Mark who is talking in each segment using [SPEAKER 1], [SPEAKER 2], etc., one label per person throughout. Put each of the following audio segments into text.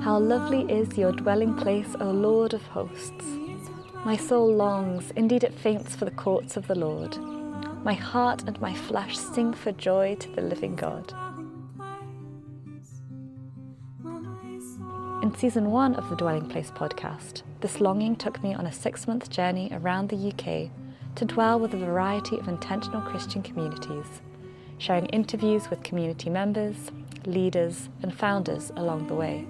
[SPEAKER 1] How lovely is your dwelling place, O Lord of hosts! My soul longs, indeed it faints for the courts of the Lord. My heart and my flesh sing for joy to the living God. In season 1 of the Dwelling Place podcast, this longing took me on a 6-month journey around the UK to dwell with a variety of intentional Christian communities, sharing interviews with community members, leaders, and founders along the way.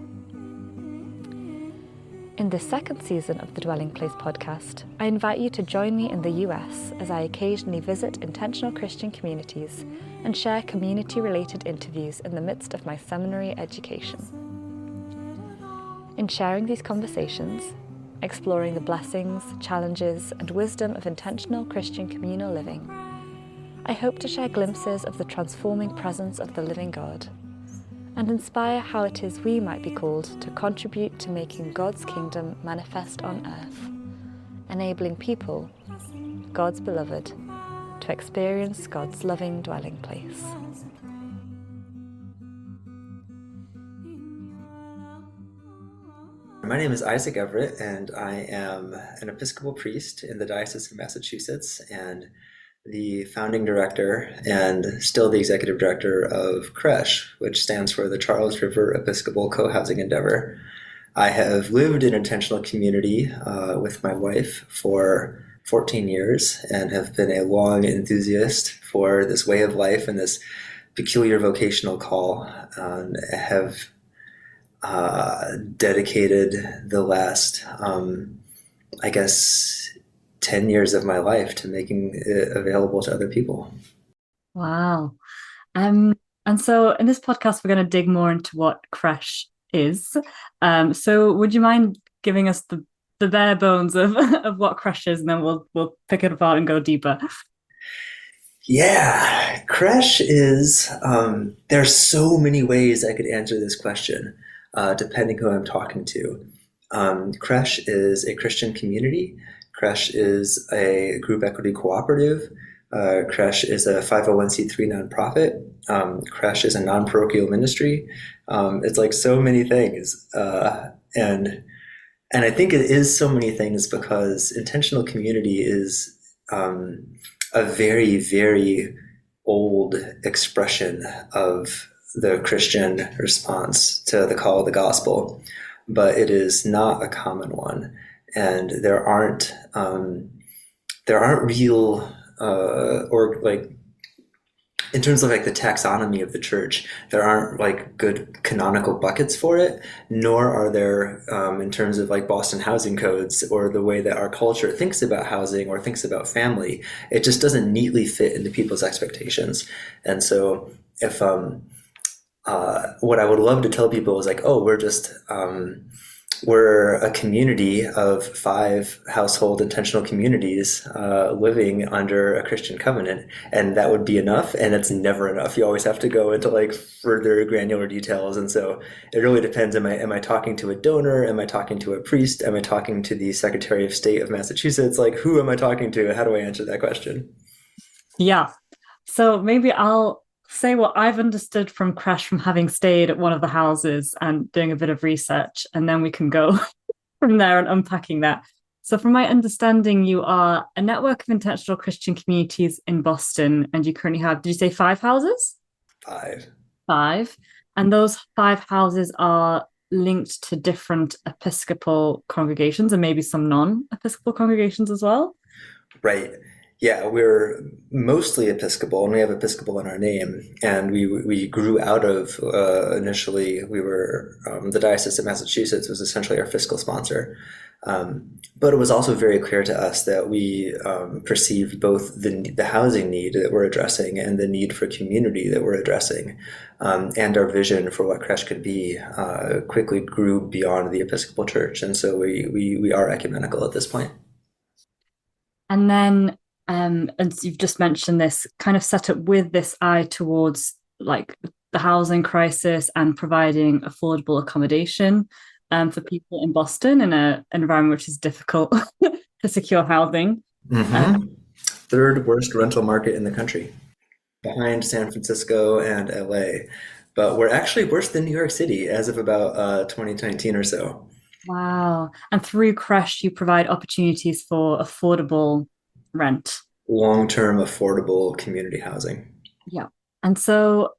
[SPEAKER 1] In this second season of the Dwelling Place podcast, I invite you to join me in the US as I occasionally visit intentional Christian communities and share community-related interviews in the midst of my seminary education. In sharing these conversations, exploring the blessings, challenges, and wisdom of intentional Christian communal living, I hope to share glimpses of the transforming presence of the living God and inspire how it is we might be called to contribute to making God's kingdom manifest on earth, enabling people, God's beloved, to experience God's loving dwelling place.
[SPEAKER 2] My name is Isaac Everett, and I am an Episcopal priest in the Diocese of Massachusetts and the founding director and still the executive director of CRECHE, which stands for the Charles River Episcopal Co-Housing Endeavor. I have lived in intentional community with my wife for 14 years and have been a long enthusiast for this way of life and this peculiar vocational call, and have dedicated the last, 10 years of my life to making it available to other people.
[SPEAKER 1] Wow. And so in this podcast, we're going to dig more into what CRECHE is. So would you mind giving us the bare bones of what CRECHE is, and then we'll pick it apart and go deeper?
[SPEAKER 2] Yeah, CRECHE is, there's so many ways I could answer this question, depending who I'm talking to. CRECHE is a Christian community. CRECHE is a group equity cooperative. CRECHE is a 501c3 nonprofit. CRECHE is a non-parochial ministry. It's like so many things. And I think it is so many things because intentional community is a very, very old expression of the Christian response to the call of the gospel, but it is not a common one. And there aren't real or like in terms of like the taxonomy of the church, there aren't like good canonical buckets for it, nor are there in terms of like Boston housing codes or the way that our culture thinks about housing or thinks about family. It just doesn't neatly fit into people's expectations. And so if what I would love to tell people is like, oh, we're a community of 5 household intentional communities living under a Christian covenant, and that would be enough, and it's never enough. You always have to go into like further granular details, and so it really depends. Am I talking to a donor? Am I talking to a priest? Am I talking to the Secretary of State of Massachusetts? Like, who am I talking to? How do I answer that question?
[SPEAKER 1] Yeah. So maybe I'll say what I've understood from CRECHE from having stayed at one of the houses and doing a bit of research, and then we can go from there and unpacking that. So from my understanding, you are a network of intentional Christian communities in Boston, and you currently have, did you say 5 houses?
[SPEAKER 2] 5.
[SPEAKER 1] 5. And those 5 houses are linked to different Episcopal congregations and maybe some non-Episcopal congregations as well?
[SPEAKER 2] Right. Yeah, we're mostly Episcopal, and we have Episcopal in our name. And we grew out of, initially, we were, the Diocese of Massachusetts was essentially our fiscal sponsor. But it was also very clear to us that we perceived both the housing need that we're addressing and the need for community that we're addressing. And our vision for what CRECHE could be quickly grew beyond the Episcopal Church. And so we are ecumenical at this point.
[SPEAKER 1] And then, and you've just mentioned this, kind of set up with this eye towards like the housing crisis and providing affordable accommodation. for people in Boston in an environment which is difficult to secure housing. Uh,
[SPEAKER 2] Hmm. Third worst rental market in the country, behind San Francisco and LA. But we're actually worse than New York City as of about 2019 or so.
[SPEAKER 1] wow. And through CRECHE, you provide opportunities for affordable rent.
[SPEAKER 2] Long-term affordable community housing.
[SPEAKER 1] Yeah. And so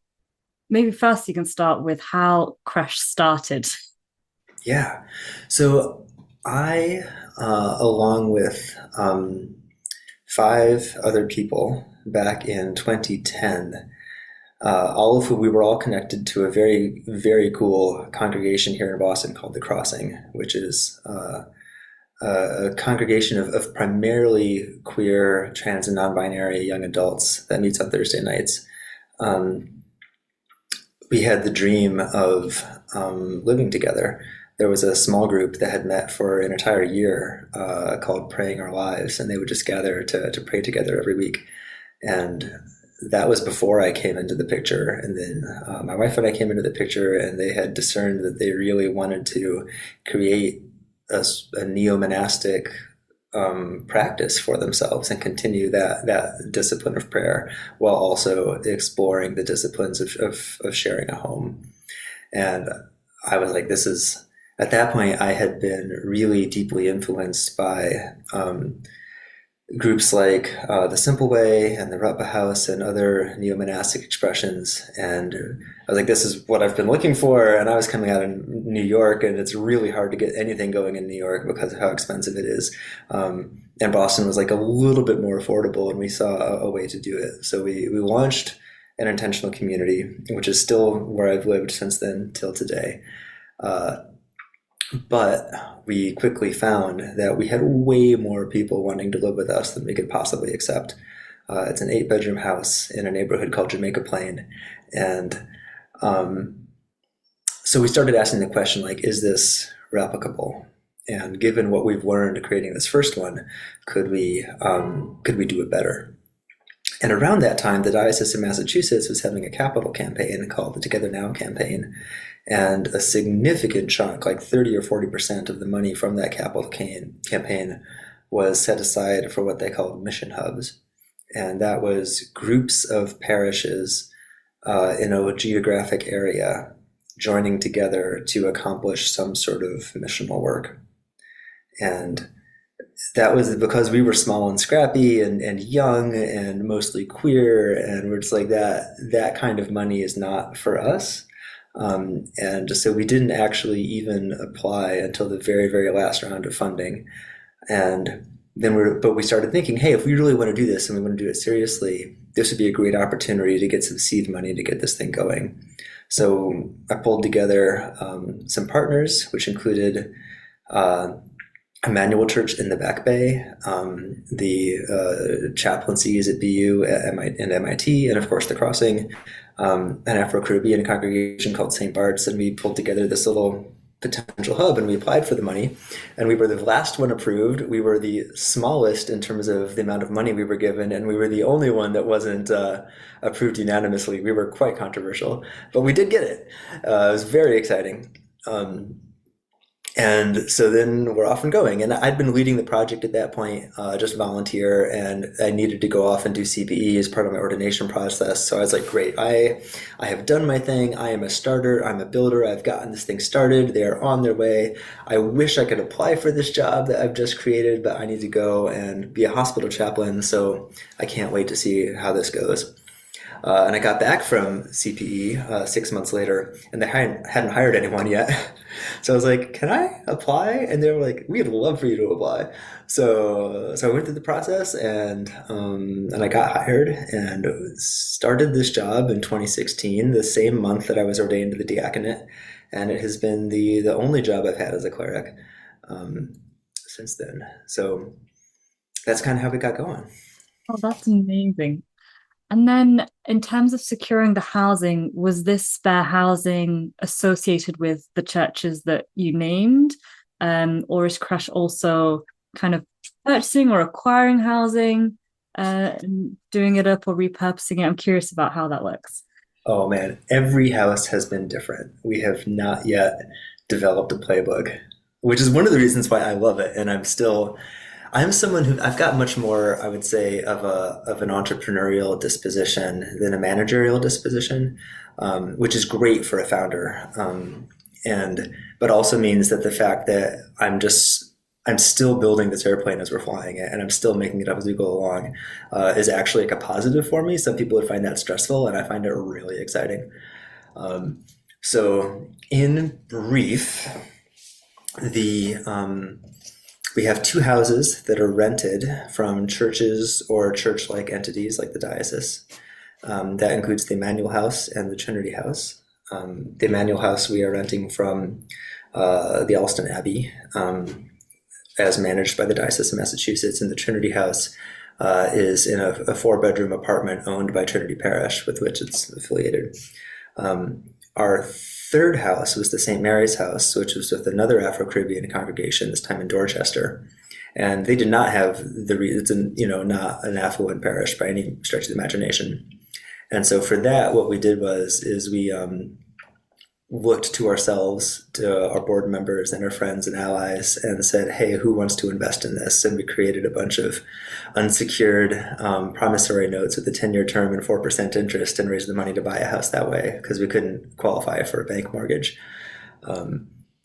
[SPEAKER 1] maybe first you can start with how CRECHE started.
[SPEAKER 2] Yeah. So I, along with five other people back in 2010, all of who we were all connected to a very, very cool congregation here in Boston called The Crossing, which is a congregation of primarily queer, trans, and non-binary young adults that meets on Thursday nights. Um, we had the dream of living together. There was a small group that had met for an entire year called Praying Our Lives, and they would just gather to pray together every week. And that was before I came into the picture. And then my wife and I came into the picture, and they had discerned that they really wanted to create a neo-monastic practice for themselves and continue that discipline of prayer while also exploring the disciplines of sharing a home. And I was like, this is, at that point, I had been really deeply influenced by groups like the Simple Way and the Rutba House and other neo-monastic expressions. And I was like, this is what I've been looking for. And I was coming out of New York, and it's really hard to get anything going in New York because of how expensive it is. And Boston was like a little bit more affordable, and we saw a way to do it. So we launched an intentional community, which is still where I've lived since then till today. But we quickly found that we had way more people wanting to live with us than we could possibly accept. It's an 8-bedroom house in a neighborhood called Jamaica Plain. And so we started asking the question, like, is this replicable? And given what we've learned creating this first one, could we do it better? And around that time, the Diocese of Massachusetts was having a capital campaign called the Together Now campaign. And a significant chunk, like 30 or 40% of the money from that capital campaign was set aside for what they called mission hubs. And that was groups of parishes in a geographic area joining together to accomplish some sort of missional work. And that was because we were small and scrappy and young and mostly queer, and we're just like, that kind of money is not for us. And so we didn't actually even apply until the very, very last round of funding. And then we started thinking, hey, if we really want to do this and we want to do it seriously, this would be a great opportunity to get some seed money to get this thing going. So I pulled together some partners, which included Emmanuel Church in the Back Bay, the chaplaincies at BU and MIT, and of course the Crossing, an Afro-Caribbean congregation called St. Bart's, and we pulled together this little potential hub, and we applied for the money, and we were the last one approved. We were the smallest in terms of the amount of money we were given, and we were the only one that wasn't approved unanimously. We were quite controversial, but we did get it. It was very exciting. And so then we're off and going. And I'd been leading the project at that point, just volunteer, and I needed to go off and do CPE as part of my ordination process. So I was like, great, I have done my thing. I am a starter. I'm a builder. I've gotten this thing started. They are on their way. I wish I could apply for this job that I've just created, but I need to go and be a hospital chaplain. So I can't wait to see how this goes. And I got back from CPE 6 months later, and they hadn't hired anyone yet. So I was like, can I apply? And they were like, we'd love for you to apply. So I went through the process, and I got hired and started this job in 2016, the same month that I was ordained to the diaconate. And it has been the only job I've had as a cleric since then. So that's kind of how we got going.
[SPEAKER 1] Oh, that's amazing. And then in terms of securing the housing, was this spare housing associated with the churches that you named? Or is CRECHE also kind of purchasing or acquiring housing, and doing it up or repurposing it? I'm curious about how that looks.
[SPEAKER 2] Oh man, every house has been different. We have not yet developed a playbook, which is one of the reasons why I love it. And I'm someone who I've got much more, I would say, of an entrepreneurial disposition than a managerial disposition, which is great for a founder. But also means that the fact that I'm still building this airplane as we're flying it, and I'm still making it up as we go along, is actually like a positive for me. Some people would find that stressful, and I find it really exciting. So in brief, we have 2 houses that are rented from churches or church-like entities like the diocese. That includes the Emmanuel House and the Trinity House. The Emmanuel House we are renting from the Alston Abbey, as managed by the Diocese of Massachusetts, and the Trinity House is in a 4-bedroom apartment owned by Trinity Parish, with which it's affiliated. Our 3rd house was the St. Mary's House, which was with another Afro-Caribbean congregation, this time in Dorchester. And they did not have it's not an affluent parish by any stretch of the imagination. And so for that, what we did is we looked to ourselves, to our board members and our friends and allies, and said, hey, who wants to invest in this? And we created a bunch of unsecured promissory notes with a 10-year term and 4% interest, and raised the money to buy a house that way because we couldn't qualify for a bank mortgage,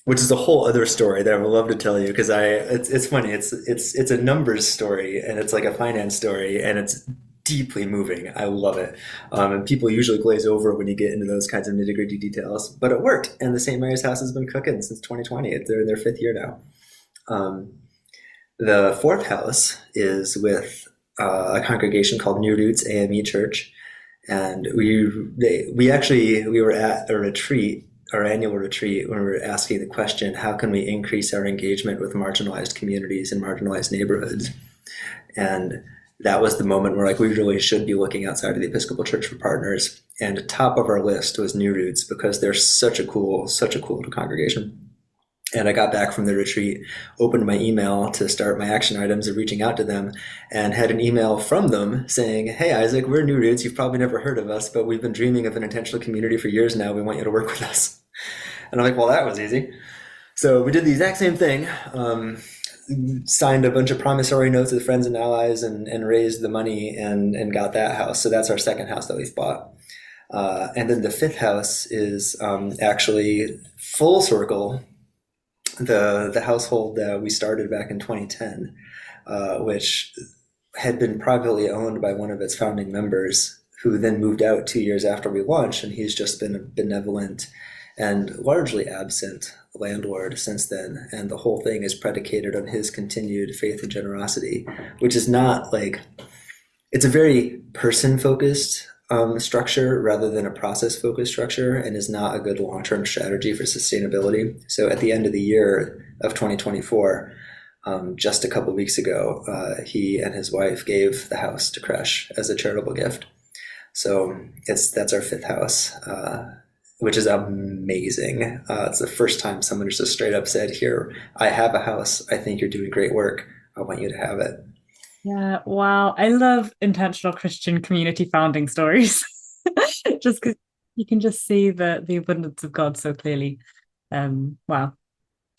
[SPEAKER 2] which is a whole other story that I would love to tell you, because it's funny. It's a numbers story, and it's like a finance story, and it's deeply moving. I love it. And people usually glaze over when you get into those kinds of nitty-gritty details, but it worked. And the St. Mary's House has been cooking since 2020. They're in their 5th year now. The 4th house is with a congregation called New Roots AME Church. And we were at a retreat, our annual retreat, when we were asking the question, how can we increase our engagement with marginalized communities and marginalized neighborhoods? And that was the moment where we really should be looking outside of the Episcopal Church for partners. And top of our list was New Roots, because they're such a cool congregation. And I got back from the retreat, opened my email to start my action items of reaching out to them, and had an email from them saying, hey, Isaac, we're New Roots. You've probably never heard of us, but we've been dreaming of an intentional community for years now. We want you to work with us. And I'm like, well, that was easy. So we did the exact same thing. Signed a bunch of promissory notes with friends and allies, and raised the money and got that house. So that's our 2nd house that we've bought. And then the 5th house is actually full circle the household that we started back in 2010, which had been privately owned by one of its founding members, who then moved out 2 years after we launched, and he's just been a benevolent and largely absent landlord since then. And the whole thing is predicated on his continued faith and generosity, which is not it's a very person-focused structure rather than a process-focused structure, and is not a good long-term strategy for sustainability. So at the end of the year of 2024, just a couple of weeks ago, he and his wife gave the house to CRECHE as a charitable gift. So that's our 5th house, which is amazing. It's the first time someone just straight up said, here, I have a house. I think you're doing great work. I want you to have it.
[SPEAKER 1] Yeah, wow. I love intentional Christian community founding stories. Just because you can just see the abundance of God so clearly. Wow,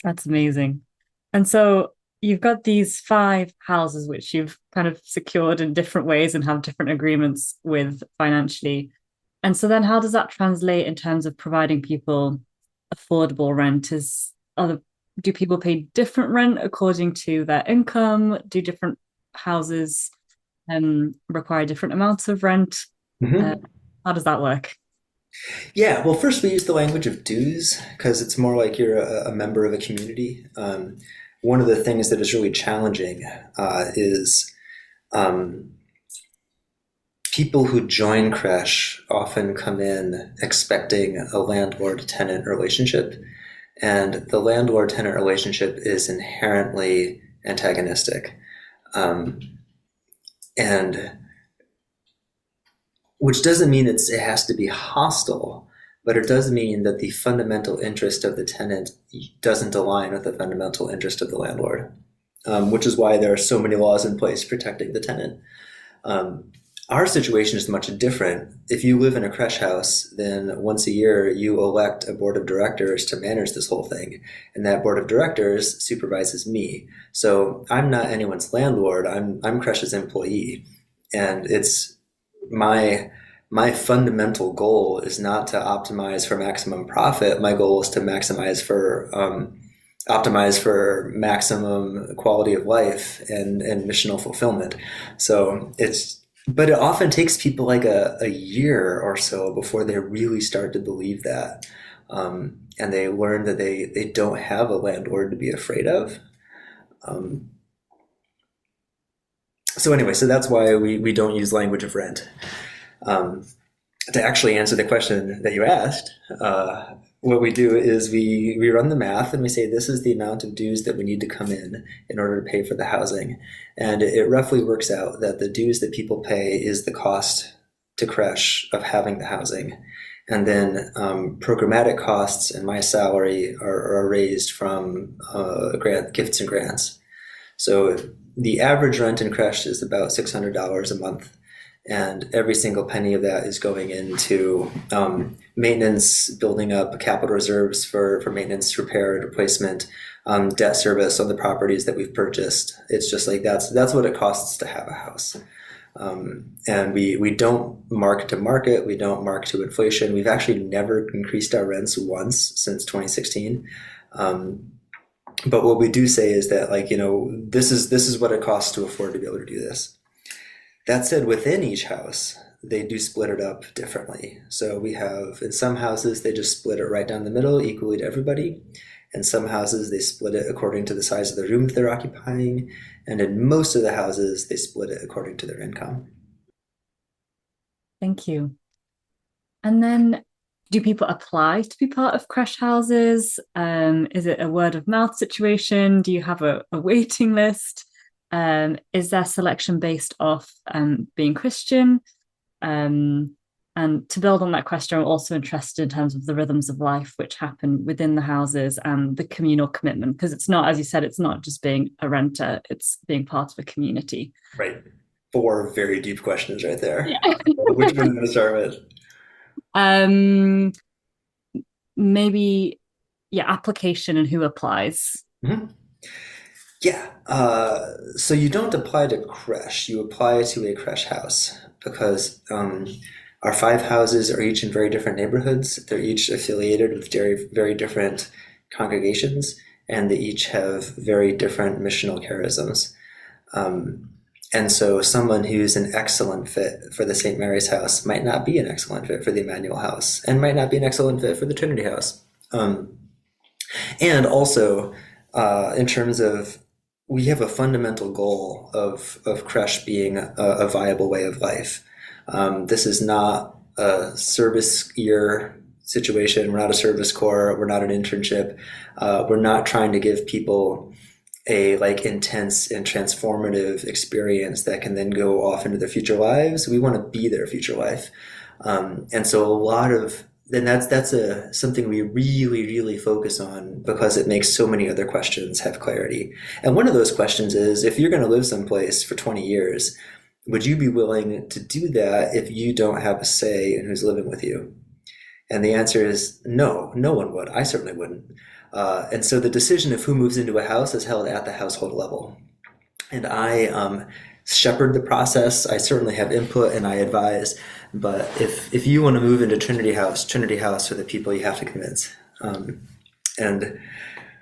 [SPEAKER 1] that's amazing. And so you've got these 5 houses which you've kind of secured in different ways and have different agreements with financially. And so then how does that translate in terms of providing people affordable rent? Do people pay different rent according to their income? Do different houses require different amounts of rent?
[SPEAKER 2] Mm-hmm.
[SPEAKER 1] How does that work?
[SPEAKER 2] Yeah, well, first we use the language of dues, because it's more like you're a member of a community. One of the things that is really challenging is people who join CRECHE often come in expecting a landlord-tenant relationship, and the landlord-tenant relationship is inherently antagonistic. And which doesn't mean it has to be hostile, but it does mean that the fundamental interest of the tenant doesn't align with the fundamental interest of the landlord, which is why there are so many laws in place protecting the tenant. Our situation is much different. If you live in a creche house, then once a year you elect a board of directors to manage this whole thing. And that board of directors supervises me. So I'm not anyone's landlord, I'm creche's employee. And it's my fundamental goal is not to optimize for maximum profit. My goal is to optimize for maximum quality of life and missional fulfillment. So but it often takes people like a year or so before they really start to believe that. And they learn that they don't have a landlord to be afraid of. So anyway, so that's why we don't use language of rent. To actually answer the question that you asked, what we do is we run the math and we say this is the amount of dues that we need to come in order to pay for the housing. And it roughly works out that the dues that people pay is the cost to CRECHE of having the housing. And then programmatic costs and my salary are raised from gifts and grants. So the average rent in CRECHE is about $600 a month. And every single penny of that is going into maintenance, building up capital reserves for maintenance, repair, and replacement, debt service on the properties that we've purchased. It's just like that's what it costs to have a house. And we don't mark to market, we don't mark to inflation. We've actually never increased our rents once since 2016. But what we do say is that, like, this is what it costs to afford to be able to do this. That said, within each house, they do split it up differently. So we have, in some houses, they just split it right down the middle, equally to everybody. In some houses, they split it according to the size of the room that they're occupying. And in most of the houses, they split it according to their income.
[SPEAKER 1] Thank you. And then, do people apply to be part of creche houses? Is it a word of mouth situation? Do you have a waiting list? Is there selection based off being Christian? And to build on that question, I'm also interested in terms of the rhythms of life which happen within the houses and the communal commitment, because it's not, as you said, it's not just being a renter, it's being part of a community.
[SPEAKER 2] Right. 4 very deep questions right there.
[SPEAKER 1] Yeah.
[SPEAKER 2] Which one are you going to start with?
[SPEAKER 1] Maybe, application and who applies.
[SPEAKER 2] Mm-hmm. Yeah. So you don't apply to CRECHE, you apply to a CRECHE house, because our 5 houses are each in very different neighborhoods. They're each affiliated with very, very different congregations, and they each have very different missional charisms. And so someone who's an excellent fit for the St. Mary's house might not be an excellent fit for the Emmanuel house, and might not be an excellent fit for the Trinity house. And also, in terms of, we have a fundamental goal of CRECHE being a viable way of life. This is not a service year situation. We're not a service corps. We're not an internship. We're not trying to give people a intense and transformative experience that can then go off into their future lives. We want to be their future life. And so that's something we really, really focus on, because it makes so many other questions have clarity. And one of those questions is, if you're going to live someplace for 20 years, would you be willing to do that if you don't have a say in who's living with you? And the answer is no, no one would. I certainly wouldn't. And so the decision of who moves into a house is held at the household level. And I shepherd the process. I certainly have input and I advise. But if you want to move into Trinity House are the people you have to convince. And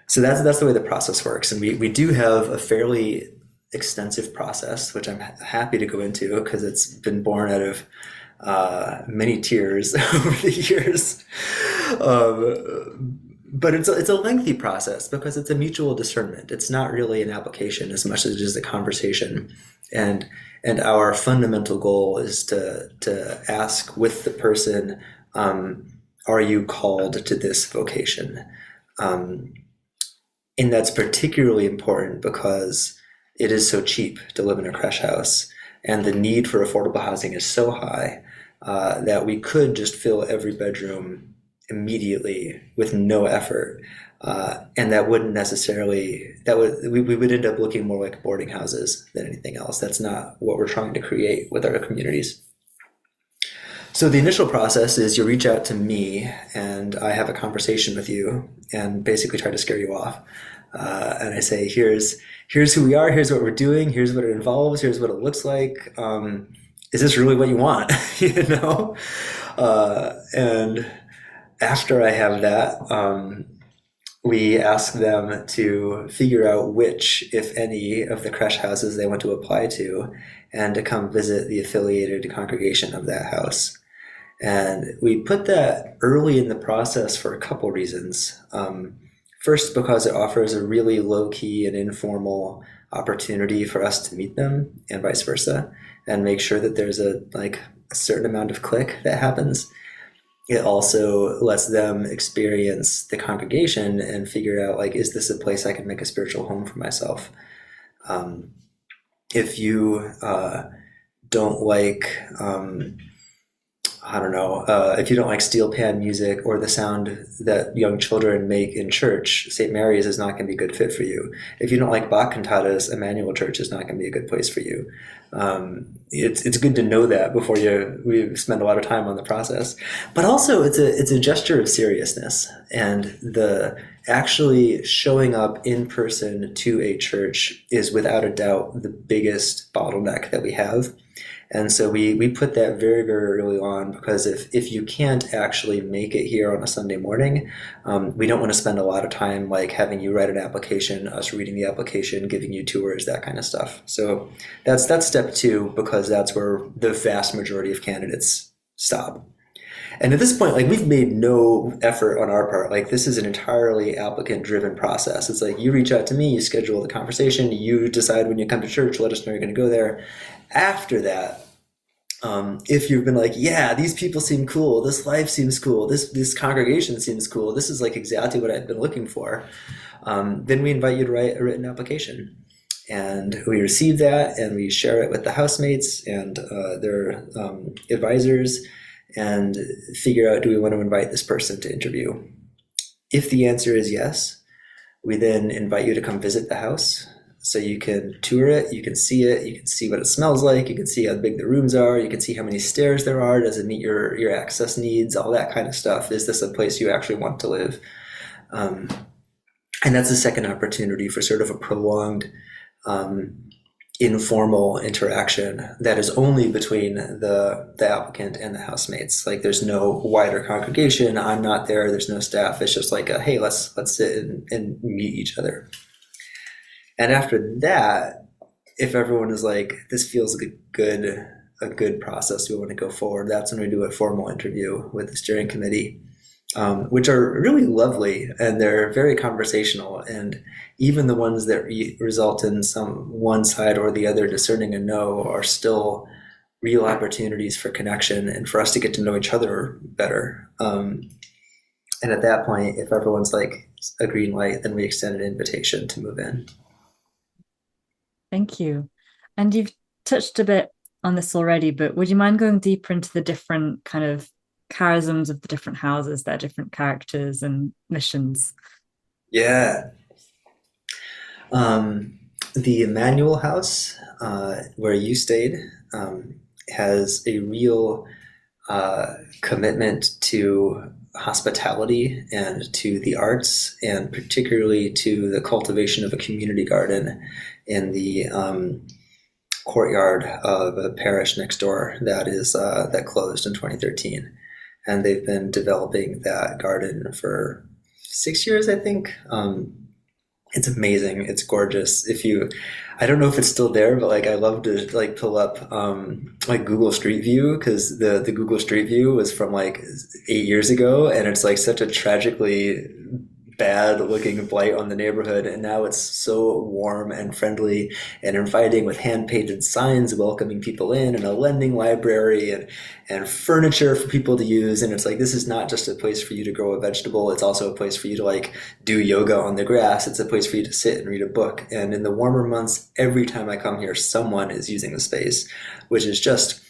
[SPEAKER 2] so that's the way the process works. And we do have a fairly extensive process, which I'm happy to go into, because it's been born out of many tears over the years. But it's a lengthy process, because it's a mutual discernment. It's not really an application as much as it is a conversation. And our fundamental goal is to ask with the person, are you called to this vocation? And that's particularly important because it is so cheap to live in a creche house, and the need for affordable housing is so high that we could just fill every bedroom immediately with no effort. And that wouldn't necessarily, we would end up looking more like boarding houses than anything else. That's not what we're trying to create with our communities. So the initial process is you reach out to me and I have a conversation with you and basically try to scare you off. And I say, here's who we are, here's what we're doing, here's what it involves, here's what it looks like. Is this really what you want? You know? And after I have that, we ask them to figure out which, if any, of the creche houses they want to apply to and to come visit the affiliated congregation of that house. And we put that early in the process for a couple reasons. First, because it offers a really low-key and informal opportunity for us to meet them and vice versa, and make sure that there's a certain amount of click that happens. It also lets them experience the congregation and figure out, is this a place I can make a spiritual home for myself? If you don't like, if you don't like steel pan music or the sound that young children make in church, St. Mary's is not going to be a good fit for you. If you don't like Bach cantatas, Emmanuel Church is not going to be a good place for you. It's good to know that before we spend a lot of time on the process. But also it's a gesture of seriousness, and the actually showing up in person to a church is without a doubt the biggest bottleneck that we have. And so we put that very, very early on, because if you can't actually make it here on a Sunday morning, we don't want to spend a lot of time having you write an application, us reading the application, giving you tours, that kind of stuff. So that's step two, because that's where the vast majority of candidates stop. And at this point, we've made no effort on our part. This is an entirely applicant-driven process. It's you reach out to me, you schedule the conversation, you decide when you come to church, let us know you're going to go there. After that, if you've been yeah, these people seem cool, this life seems cool, this congregation seems cool, this is exactly what I've been looking for, then we invite you to write a written application. And we receive that and we share it with the housemates and their advisors, and figure out, do we want to invite this person to interview? If the answer is yes, we then invite you to come visit the house. So you can tour it, you can see what it smells like, you can see how big the rooms are, you can see how many stairs there are, does it meet your access needs, all that kind of stuff. Is this a place you actually want to live? And that's a second opportunity for sort of a prolonged informal interaction that is only between the applicant and the housemates. There's no wider congregation, I'm not there, there's no staff, it's just hey, let's sit and meet each other. And after that, if everyone is this feels a good process, we want to go forward, that's when we do a formal interview with the steering committee, which are really lovely, and they're very conversational. And even the ones that result in one side or the other discerning a no are still real opportunities for connection and for us to get to know each other better. And at that point, if everyone's a green light, then we extend an invitation to move in.
[SPEAKER 1] Thank you. And you've touched a bit on this already, but would you mind going deeper into the different kind of charisms of the different houses, their different characters and missions?
[SPEAKER 2] Yeah. The Emmanuel House, where you stayed, has a real commitment to hospitality and to the arts, and particularly to the cultivation of a community garden in the courtyard of a parish next door that closed in 2013. And they've been developing that garden for 6 years, I think. It's amazing. It's gorgeous. I don't know if it's still there, but I love to pull up Google Street View, because the Google Street View was from 8 years ago, and it's such a tragically bad looking blight on the neighborhood, and now it's so warm and friendly and inviting, with hand painted signs welcoming people in, and a lending library and furniture for people to use. And it's this is not just a place for you to grow a vegetable, it's also a place for you to do yoga on the grass. It's a place for you to sit and read a book. And in the warmer months, every time I come here, someone is using the space, which is just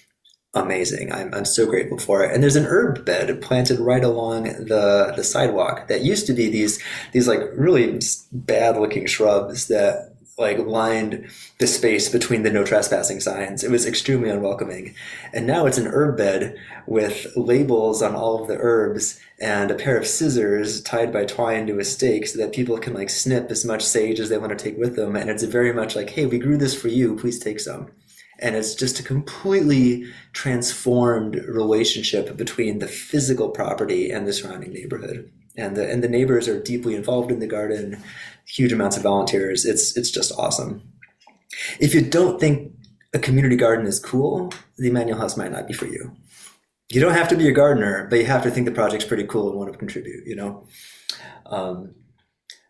[SPEAKER 2] amazing. I'm so grateful for it. And there's an herb bed planted right along the sidewalk that used to be these really bad looking shrubs that like lined the space between the no trespassing signs. It was extremely unwelcoming. And now it's an herb bed with labels on all of the herbs and a pair of scissors tied by twine to a stake so that people can like snip as much sage as they want to take with them. And it's very much like, hey, we grew this for you, please take some. And it's just a completely transformed relationship between the physical property and the surrounding neighborhood. And the neighbors are deeply involved in the garden, huge amounts of volunteers. It's just awesome. If you don't think a community garden is cool, the Emmanuel House might not be for you. You don't have to be a gardener, but you have to think the project's pretty cool and want to contribute, you know?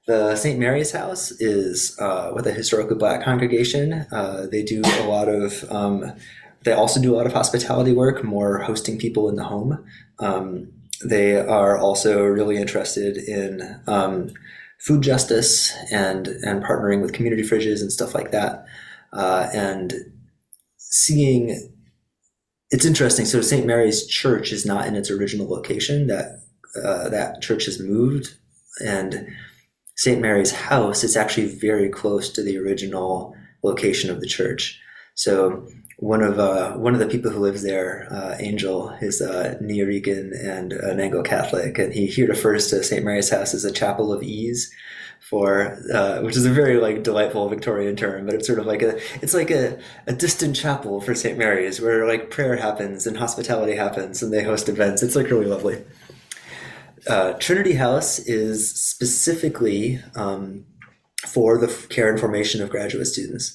[SPEAKER 2] The St. Mary's House is with a historically Black congregation. They do a lot of, they also do a lot of hospitality work, more hosting people in the home. They are also really interested in food justice and partnering with community fridges and stuff like that. And seeing, it's interesting. So St. Mary's Church is not in its original location. That church has moved, and St. Mary's House is actually very close to the original location of the church. So one of the people who lives there, Angel, is Nuyorican and an Anglo-Catholic, and he refers to St. Mary's House as a chapel of ease, which is a very like delightful Victorian term, but it's sort of like a distant chapel for St. Mary's where like prayer happens and hospitality happens and they host events. It's like really lovely. Trinity House is specifically for the care and formation of graduate students.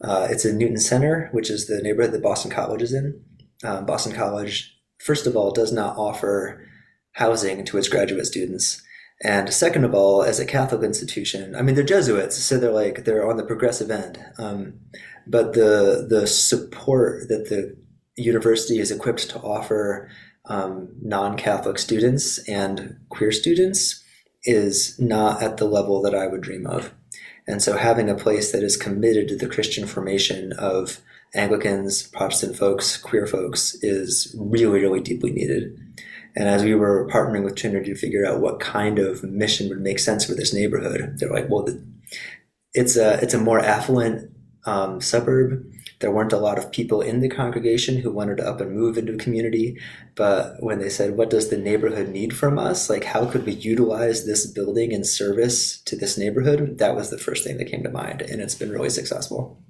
[SPEAKER 2] It's in Newton Center, which is the neighborhood that Boston College is in. Boston College, first of all, does not offer housing to its graduate students. And second of all, as a Catholic institution, I mean, they're Jesuits, so they're on the progressive end. But the support that the university is equipped to offer non-Catholic students and queer students is not at the level that I would dream of. And so having a place that is committed to the Christian formation of Anglicans, Protestant folks, queer folks is really, really deeply needed. And as we were partnering with Trinity to figure out what kind of mission would make sense for this neighborhood, they're like, well, it's a more affluent suburb. There weren't a lot of people in the congregation who wanted to up and move into a community. But when they said, what does the neighborhood need from us? Like, how could we utilize this building in service to this neighborhood? That was the first thing that came to mind. And it's been really successful.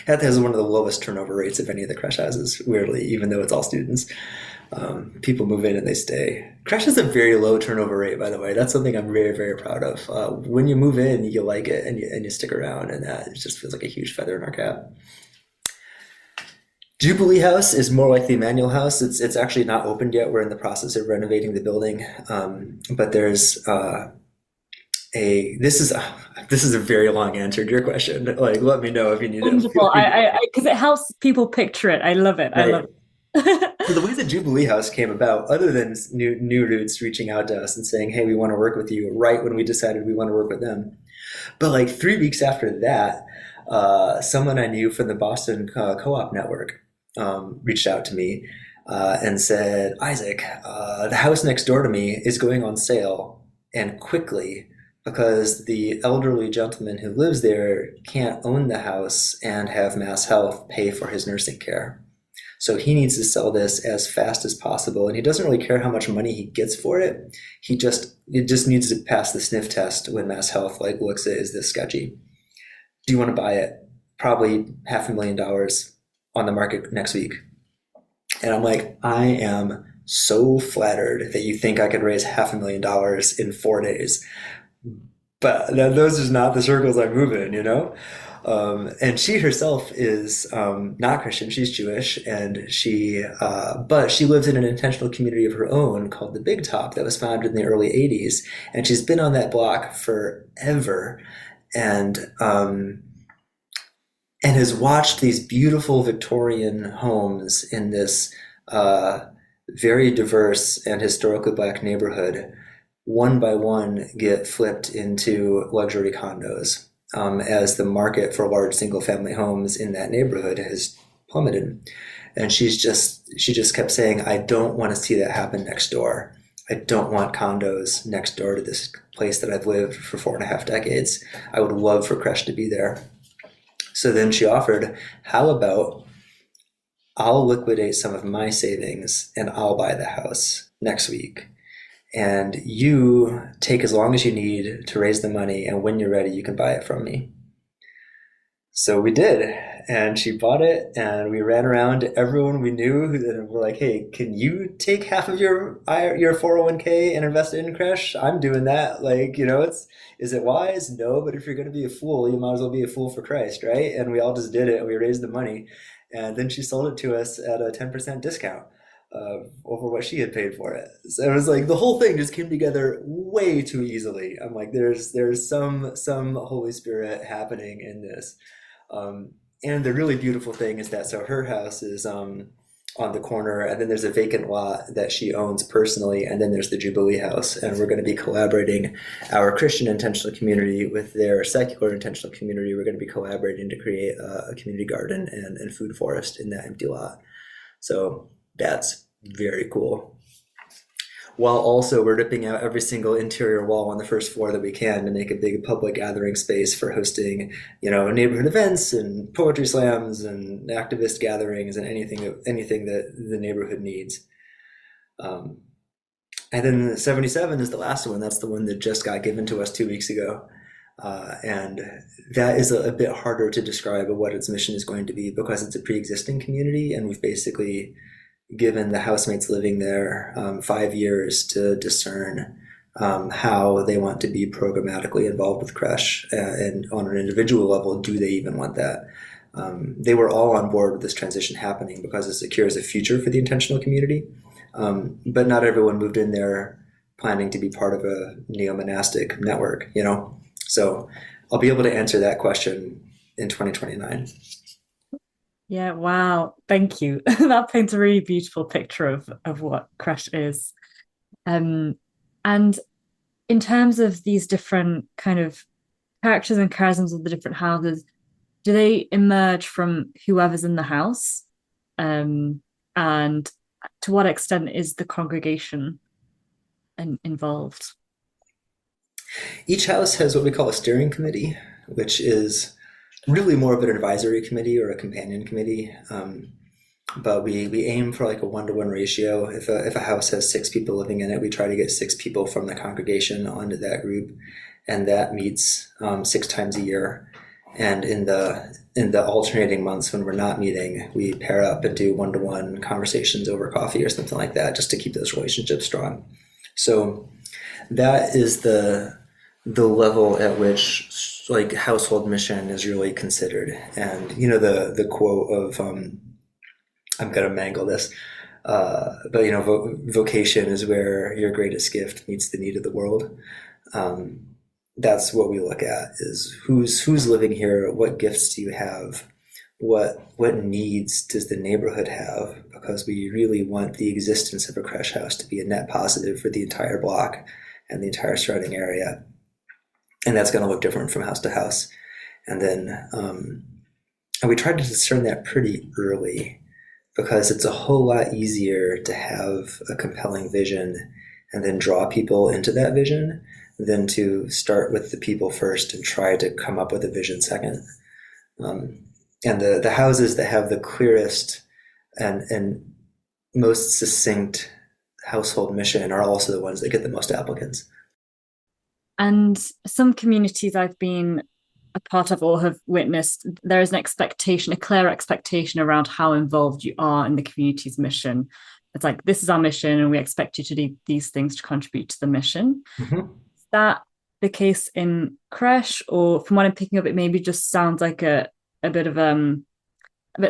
[SPEAKER 2] That has one of the lowest turnover rates of any of the CRECHE houses, weirdly, even though it's all students. People move in and they stay. CRECHE has a very low turnover rate, by the way. That's something I'm very, very proud of. When you move in, you like it and you stick around, and that it just feels like a huge feather in our cap. Jubilee House is more like the Emmanuel House. It's actually not opened yet. We're in the process of renovating the building, but there's this is a very long answer to your question. Like, let me know if you need it.
[SPEAKER 3] Wonderful. Because it helps people picture it. I love it. Right. I love it.
[SPEAKER 2] So the way the Jubilee House came about, other than New Roots reaching out to us and saying, hey, we want to work with you, right when we decided we want to work with them. But like 3 weeks after that, someone I knew from the Boston Co-op Network reached out to me and said, Isaac, the house next door to me is going on sale, and quickly, because the elderly gentleman who lives there can't own the house and have Mass Health pay for his nursing care. So he needs to sell this as fast as possible, and he doesn't really care how much money he gets for it. It just needs to pass the sniff test when Mass Health like looks at, is this sketchy? Do you want to buy it? Probably $500,000 on the market next week. And I'm like, I am so flattered that you think I could raise $500,000 in 4 days. But those are not the circles I move in, you know? And she herself is not Christian. She's Jewish, and but she lives in an intentional community of her own called the Big Top that was founded in the early 80s. And she's been on that block forever, and has watched these beautiful Victorian homes in this very diverse and historically Black neighborhood, one by one, get flipped into luxury condos as the market for large single-family homes in that neighborhood has plummeted. And she just kept saying, I don't want to see that happen next door. I don't want condos next door to this place that I've lived for 4.5 decades. I would love for CRECHE to be there. So then she offered, how about I'll liquidate some of my savings and I'll buy the house next week. And you take as long as you need to raise the money, and when you're ready, you can buy it from me. So we did, and she bought it, and we ran around to everyone we knew, and we're like, hey, can you take half of your 401k and invest it in CRECHE? I'm doing that. Like, is it wise? No, but if you're going to be a fool, you might as well be a fool for Christ, right? And we all just did it, and we raised the money, and then she sold it to us at a 10% discount. Over what she had paid for it. So it was like the whole thing just came together way too easily. I'm like, there's some Holy Spirit happening in this. And the really beautiful thing is that, so her house is on the corner, and then there's a vacant lot that she owns personally, and then there's the Jubilee House, and we're going to be collaborating our Christian intentional community with their secular intentional community. We're going to be collaborating to create a community garden and food forest in that empty lot. So that's very cool. While also we're ripping out every single interior wall on the first floor that we can to make a big public gathering space for hosting, neighborhood events and poetry slams and activist gatherings and anything that the neighborhood needs. And then 77 is the last one. That's the one that just got given to us 2 weeks ago. And that is a bit harder to describe of what its mission is going to be, because it's a pre-existing community, and we've basically given the housemates living there 5 years to discern how they want to be programmatically involved with CRECHE, and on an individual level, do they even want that? They were all on board with this transition happening because it secures a future for the intentional community, but not everyone moved in there planning to be part of a neo-monastic network, So I'll be able to answer that question in 2029.
[SPEAKER 3] Yeah, wow. Thank you. That paints a really beautiful picture of what CRECHE is. And in terms of these different kind of characters and charisms of the different houses, do they emerge from whoever's in the house? And to what extent is the congregation involved?
[SPEAKER 2] Each house has what we call a steering committee, which is really more of an advisory committee or a companion committee. But we aim for like a 1-to-1 ratio. If a house has 6 people living in it, we try to get 6 people from the congregation onto that group, and that meets 6 times a year. And in the alternating months when we're not meeting, we pair up and do 1-to-1 conversations over coffee or something like that, just to keep those relationships strong. So that is the level at which like household mission is really considered. And the quote of I'm gonna mangle this, but vocation is where your greatest gift meets the need of the world. That's what we look at, is who's living here, what gifts do you have, what needs does the neighborhood have, because we really want the existence of a CRECHE house to be a net positive for the entire block and the entire surrounding area. And that's going to look different from house to house. And then and we tried to discern that pretty early, because it's a whole lot easier to have a compelling vision and then draw people into that vision than to start with the people first and try to come up with a vision second. And the houses that have the clearest and most succinct household mission are also the ones that get the most applicants.
[SPEAKER 3] And some communities I've been a part of or have witnessed, there is an expectation, a clear expectation around how involved you are in the community's mission. It's like, this is our mission, and we expect you to do these things to contribute to the mission. Mm-hmm. Is that the case in CRECHE? Or from what I'm picking up, it maybe just sounds like a bit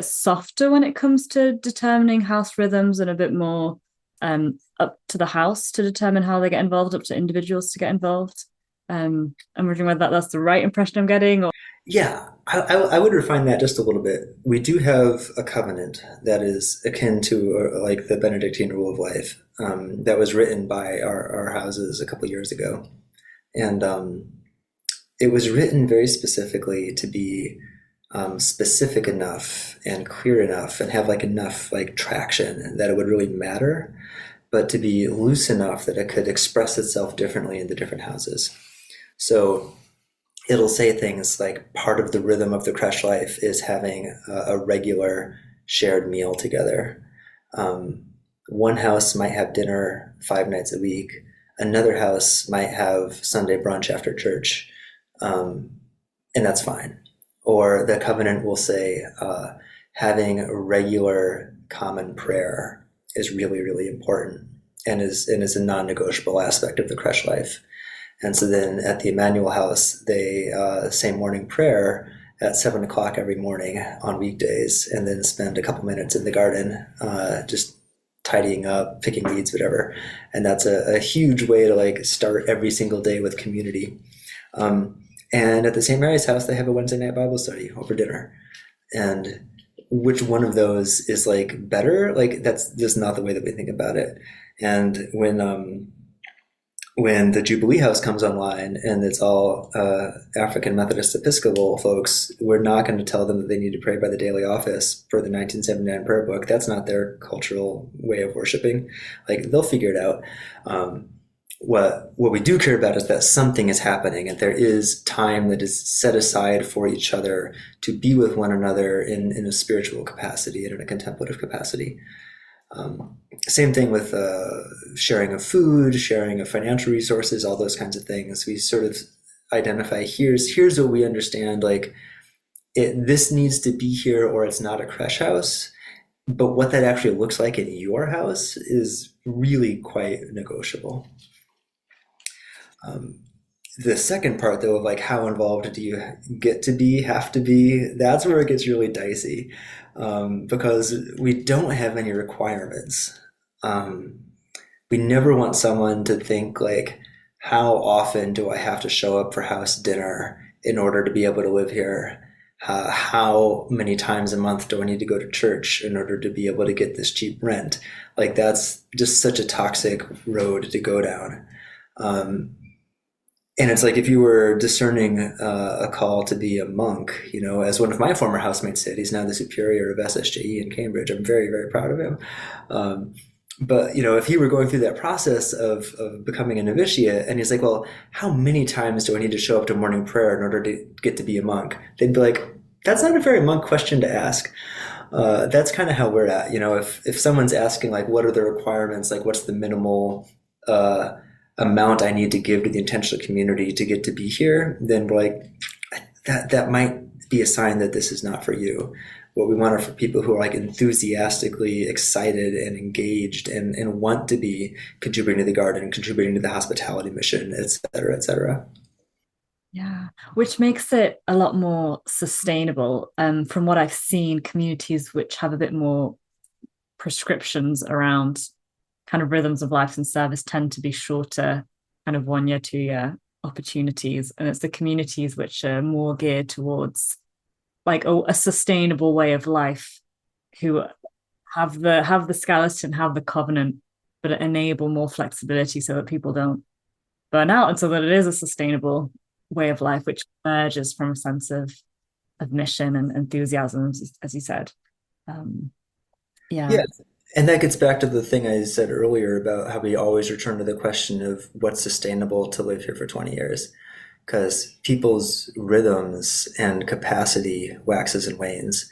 [SPEAKER 3] softer when it comes to determining house rhythms, and a bit more up to the house to determine how they get involved, up to individuals to get involved. I'm wondering whether that's the right impression I'm getting. Or
[SPEAKER 2] yeah, I would refine that just a little bit. We do have a covenant that is akin to like the Benedictine rule of life, that was written by our houses a couple years ago, and it was written very specifically to be specific enough and clear enough and have like enough like traction that it would really matter, but to be loose enough that it could express itself differently in the different houses. So it'll say things like part of the rhythm of the creche life is having a regular shared meal together. One house might have dinner 5 nights a week. Another house might have Sunday brunch after church, and that's fine. Or the covenant will say having a regular common prayer is really, really important and is a non-negotiable aspect of the creche life. And so then at the Emmanuel House, they say morning prayer at 7 o'clock every morning on weekdays, and then spend a couple minutes in the garden just tidying up, picking weeds, whatever. And that's a huge way to like start every single day with community. And at the St. Mary's House, they have a Wednesday night Bible study over dinner. And which one of those is like better? Like that's just not the way that we think about it. And when the Jubilee House comes online and it's all African Methodist Episcopal folks, we're not going to tell them that they need to pray by the daily office for the 1979 prayer book. That's not their cultural way of worshiping. Like they'll figure it out. What we do care about is that something is happening and there is time that is set aside for each other to be with one another in a spiritual capacity and in a contemplative capacity. Same thing with sharing of food, sharing of financial resources, all those kinds of things. We sort of identify here's what we understand, like this needs to be here or it's not a creche house. But what that actually looks like in your house is really quite negotiable. The second part, though, of like how involved do you get to be, have to be, that's where it gets really dicey, because we don't have any requirements. We never want someone to think like, how often do I have to show up for house dinner in order to be able to live here? How many times a month do I need to go to church in order to be able to get this cheap rent? Like that's just such a toxic road to go down. And it's like if you were discerning a call to be a monk, you know, as one of my former housemates said, he's now the superior of SSJE in Cambridge. I'm very, very proud of him. But, you know, if he were going through that process of becoming a novitiate and he's like, well, how many times do I need to show up to morning prayer in order to get to be a monk? They'd be like, that's not a very monk question to ask. That's kind of how we're at. You know, if someone's asking like, what are the requirements? Like, what's the minimal amount I need to give to the intentional community to get to be here, then we're like, that might be a sign that this is not for you. What we want are for people who are like enthusiastically excited and engaged and want to be contributing to the garden, contributing to the hospitality mission, et cetera, et cetera.
[SPEAKER 3] Yeah, which makes it a lot more sustainable. From what I've seen, communities which have a bit more prescriptions around kind of rhythms of life and service tend to be shorter, kind of 1 year, 2 year opportunities. And it's the communities which are more geared towards like a sustainable way of life, who have the skeleton, have the covenant, but enable more flexibility so that people don't burn out, and so that it is a sustainable way of life, which emerges from a sense of mission and enthusiasm, as you said.
[SPEAKER 2] Yeah. And that gets back to the thing I said earlier about how we always return to the question of what's sustainable to live here for 20 years. Because people's rhythms and capacity waxes and wanes.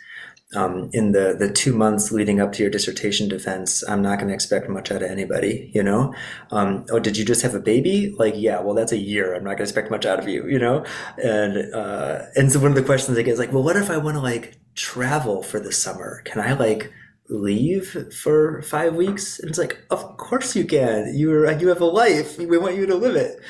[SPEAKER 2] In the 2 months leading up to your dissertation defense, I'm not going to expect much out of anybody, you know? Oh, did you just have a baby? Like, yeah, well, that's a year. I'm not going to expect much out of you, you know? And so one of the questions I get is like, well, what if I want to like travel for the summer? Can I like leave for 5 weeks? And it's like, of course you can. You have a life. We want you to live it.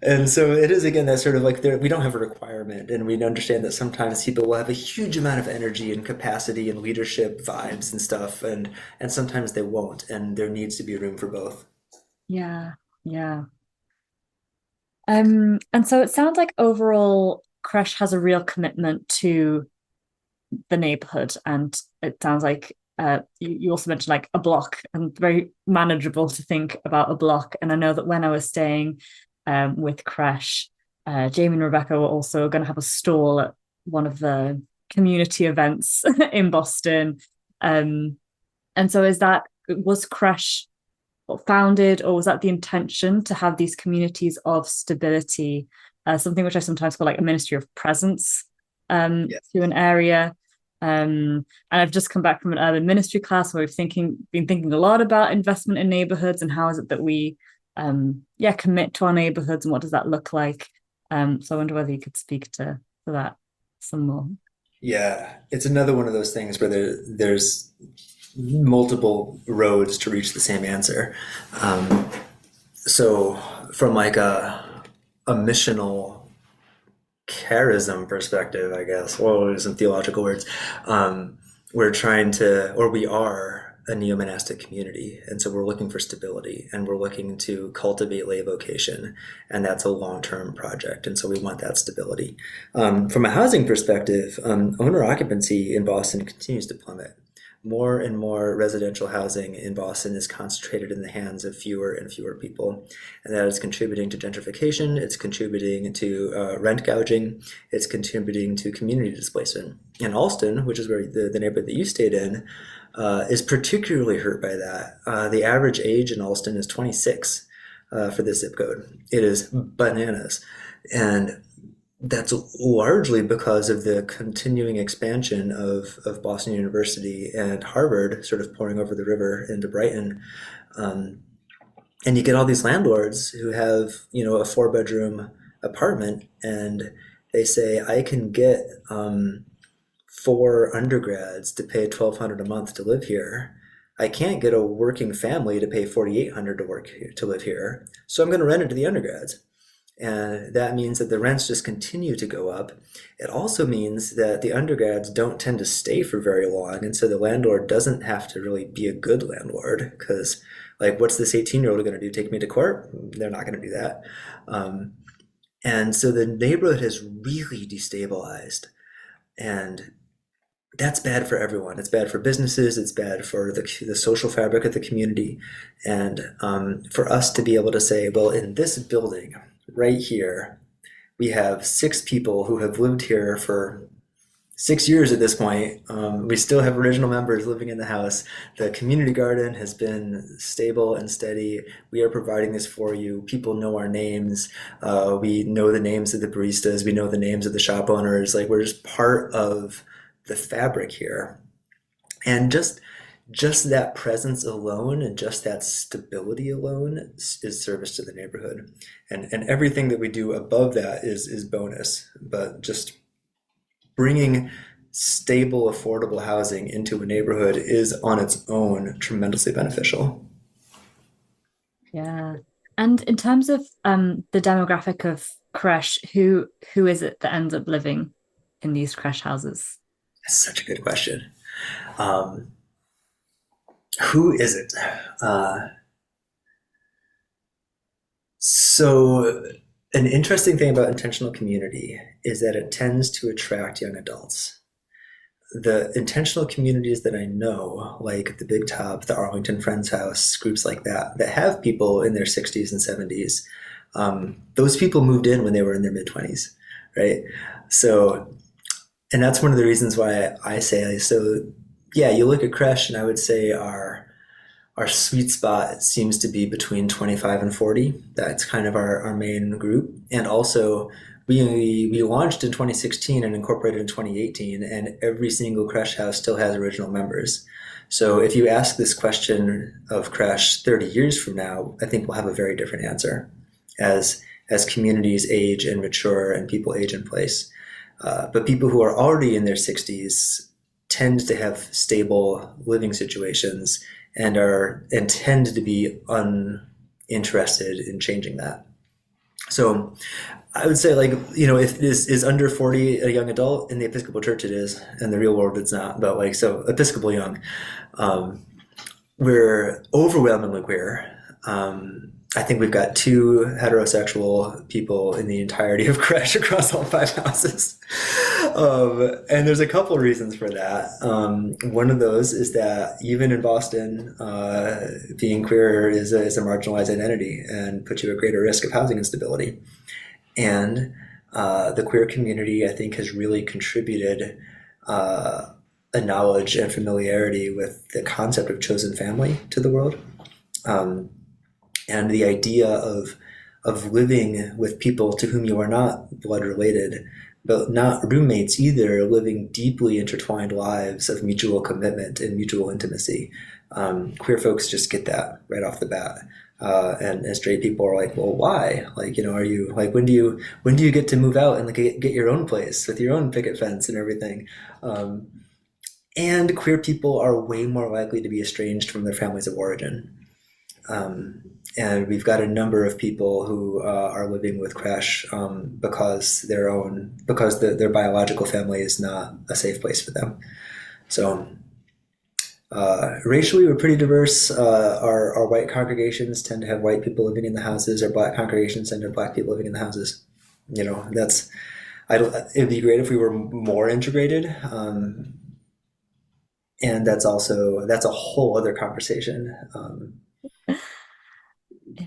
[SPEAKER 2] And so it is, again, that sort of like we don't have a requirement, and we understand that sometimes people will have a huge amount of energy and capacity and leadership vibes and stuff, and sometimes they won't, and there needs to be room for both.
[SPEAKER 3] Yeah. And so it sounds like overall CRECHE has a real commitment to the neighborhood, and it sounds like you also mentioned like a block, and very manageable to think about a block. And I know that when I was staying with CRECHE, Jamie and Rebecca were also going to have a stall at one of the community events in Boston. And so was CRECHE founded, or was that the intention to have these communities of stability, something which I sometimes call like a ministry of presence
[SPEAKER 2] Yes.
[SPEAKER 3] to an area? And I've just come back from an urban ministry class where we've been thinking a lot about investment in neighborhoods and how is it that we commit to our neighborhoods and what does that look like? So I wonder whether you could speak to that some more.
[SPEAKER 2] Yeah, it's another one of those things where there's multiple roads to reach the same answer. So from like a missional charism perspective, I guess, or some theological words, we're trying to, or we are a neo-monastic community, and so we're looking for stability, and we're looking to cultivate lay vocation, and that's a long-term project, and so we want that stability. From a housing perspective, owner occupancy in Boston continues to plummet. More and more residential housing in Boston is concentrated in the hands of fewer and fewer people, and that is contributing to gentrification, it's contributing to rent gouging, it's contributing to community displacement. And Allston, which is where the neighborhood that you stayed in, is particularly hurt by that. The average age in Allston is 26 for this zip code. It is bananas. And that's largely because of the continuing expansion of Boston University and Harvard sort of pouring over the river into Brighton. And you get all these landlords who have, a 4-bedroom apartment, and they say, I can get 4 undergrads to pay $1,200 a month to live here. I can't get a working family to pay $4,800 to live here. So I'm going to rent it to the undergrads. And that means that the rents just continue to go up. It also means that the undergrads don't tend to stay for very long. And so the landlord doesn't have to really be a good landlord, because like, what's this 18-year-old going to do? Take me to court? They're not going to do that. And so the neighborhood has really destabilized. And that's bad for everyone. It's bad for businesses. It's bad for the social fabric of the community. And for us to be able to say, well, in this building right here, we have 6 people who have lived here for 6 years at this point. We still have original members living in the house. The community garden has been stable and steady. We are providing this for you. People know our names. We know the names of the baristas. We know the names of the shop owners. Like, we're just part of the fabric here. And just that presence alone and just that stability alone is service to the neighborhood. And everything that we do above that is bonus. But just bringing stable, affordable housing into a neighborhood is on its own tremendously beneficial.
[SPEAKER 3] Yeah. And in terms of the demographic of CRECHE, who is it that ends up living in these CRECHE houses?
[SPEAKER 2] That's such a good question. Who is it? So an interesting thing about intentional community is that it tends to attract young adults. The intentional communities that I know, like the Big Top, the Arlington Friends House, groups like that have people in their 60s and 70s, those people moved in when they were in their mid-20s, right? So, and that's one of the reasons why I say, so yeah, you look at CRECHE, and I would say our sweet spot seems to be between 25 and 40. That's kind of our main group. And also, we launched in 2016 and incorporated in 2018, and every single CRECHE house still has original members. So if you ask this question of CRECHE 30 years from now, I think we'll have a very different answer as communities age and mature and people age in place. But people who are already in their 60s tend to have stable living situations and tend to be uninterested in changing that. So I would say, like, if this is under 40 a young adult, in the Episcopal Church it is, in the real world it's not, but like, so Episcopal young, we're overwhelmingly queer. I think we've got 2 heterosexual people in the entirety of CRECHE across all 5 houses. And there's a couple reasons for that. One of those is that even in Boston, being queer is a marginalized identity and puts you at greater risk of housing instability. And the queer community, I think, has really contributed a knowledge and familiarity with the concept of chosen family to the world. And the idea of living with people to whom you are not blood related, but not roommates either, living deeply intertwined lives of mutual commitment and mutual intimacy. Queer folks just get that right off the bat. And straight people are like, well, why? Like, are you like, when do you get to move out and like get your own place with your own picket fence and everything? And queer people are way more likely to be estranged from their families of origin. And we've got a number of people who are living with CRECHE because their biological family is not a safe place for them. So racially, we're pretty diverse. Our white congregations tend to have white people living in the houses. Our black congregations tend to have black people living in the houses. It'd be great if we were more integrated. And that's a whole other conversation.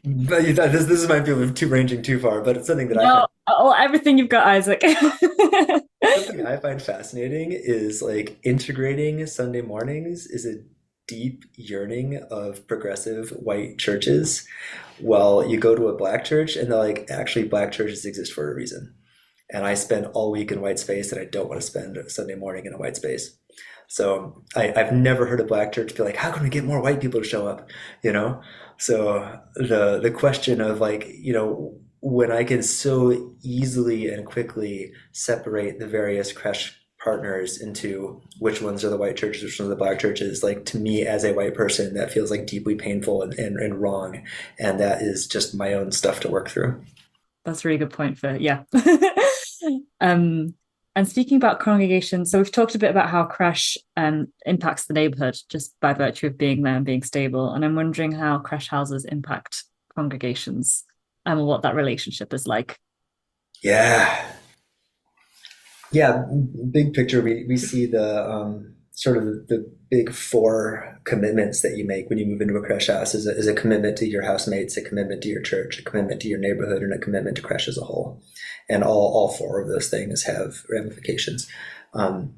[SPEAKER 2] But this might be too ranging too far, but it's something that
[SPEAKER 3] everything you've got, Isaac.
[SPEAKER 2] Something I find fascinating is like integrating Sunday mornings is a deep yearning of progressive white churches. Well, you go to a black church and they're like, actually, black churches exist for a reason. And I spend all week in white space and I don't want to spend Sunday morning in a white space. So I've never heard a black church be like, how can we get more white people to show up? So the question of like, when I can so easily and quickly separate the various CRECHE partners into which ones are the white churches, which ones are the black churches, like to me as a white person, that feels like deeply painful and wrong. And that is just my own stuff to work through.
[SPEAKER 3] That's a really good point yeah. And speaking about congregations, so we've talked a bit about how CRECHE impacts the neighborhood just by virtue of being there and being stable. And I'm wondering how CRECHE houses impact congregations and what that relationship is like.
[SPEAKER 2] Yeah. Big picture, we see the sort of the big four commitments that you make when you move into a CRECHE house is a commitment to your housemates, a commitment to your church, a commitment to your neighborhood, and a commitment to CRECHE as a whole. And all four of those things have ramifications. The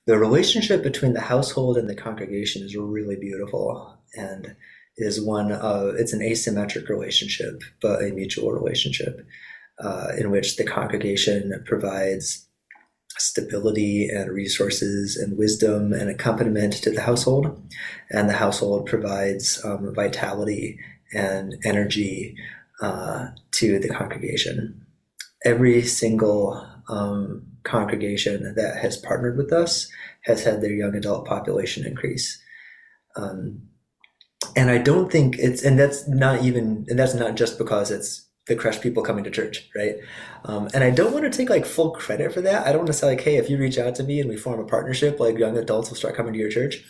[SPEAKER 2] relationship between the household and the congregation is really beautiful and is it's an asymmetric relationship, but a mutual relationship in which the congregation provides stability and resources and wisdom and accompaniment to the household, and the household provides vitality and energy to the congregation. Every single congregation that has partnered with us has had their young adult population increase. And I don't think that's not just because it's the CRECHE people coming to church, right? And I don't want to take like full credit for that. I don't want to say like, hey, if you reach out to me and we form a partnership, like young adults will start coming to your church.